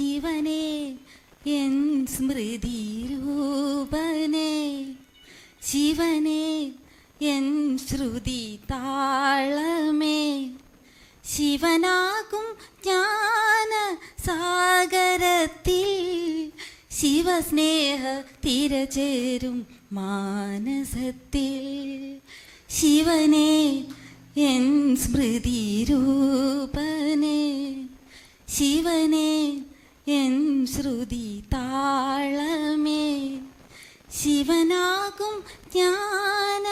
ശിവനേ N സ്മൃതി രൂപനേ, ശിവനേ N ശ്രുതി താളമേ, ശിവനാകും ജ്ഞാന സാഗരത്തിൽ ശിവസ്നേഹ തിരചേരും മാനസത്തിൽ. ശിവനേ N സ്മൃതി രൂപനേ, ശിവനേ N ശ്രുതി താളമേ, ശിവനാകും ജ്ഞാന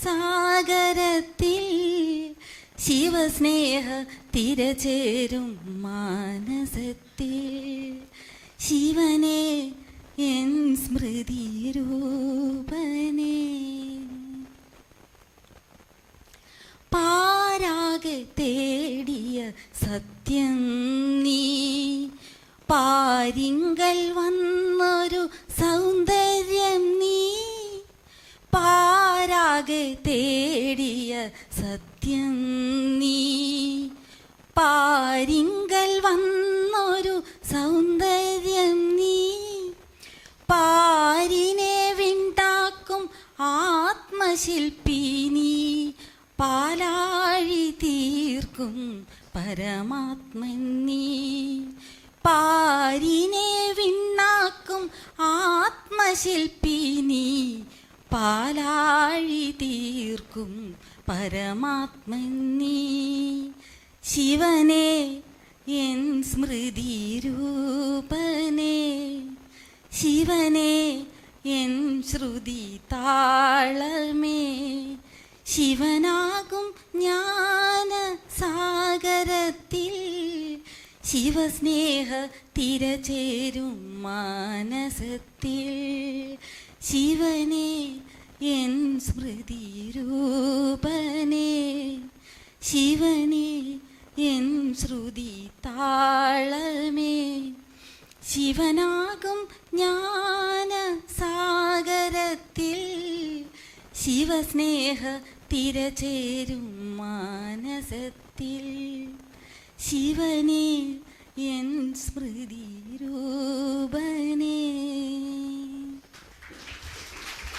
സാഗരത്തിൽ ശിവസ്നേഹ തിരചേരും മാനസത്തിൽ. ശിവനേ N സ്മൃതി രൂപനേ. പാരാകെ തേടിയ സത്യം നീ, പാരിങ്കൽ വന്നൊരു സൗന്ദര്യം നീ, പാരാകെ തേടിയ സത്യം നീ, പാരിങ്കൽ വന്നൊരു സൗന്ദര്യം നീ, പാരിനെ വിണ്ടാക്കും ആത്മശില്പി നീ, പാലാഴി തീർക്കും പരമാത്മൻ നീ, പാരിനെ വിണ്ണാക്കും ആത്മശില്പി നീ, പാലാഴി തീർക്കും പരമാത്മൻ നീ. ശിവനേ എൻ സ്മൃതി രൂപനേ, ശിവനേ എൻ ശ്രുതി താളമേ, ശിവനാകും ജ്ഞാന സാഗരത്തിൽ ശിവസ്നേഹ തിരചേരും മാനസത്തിൽ. ശിവനേ എൻ സ്മൃതി രൂപനേ, ശിവനേ എൻ ശ്രുതി താളമേ, ശിവനാകും ജ്ഞാന സാഗരത്തിൽ ശിവസ്നേഹ തിരചേരും മാനസത്തിൽ. ശിവനേ എൻ സ്മൃതി രൂപനേ.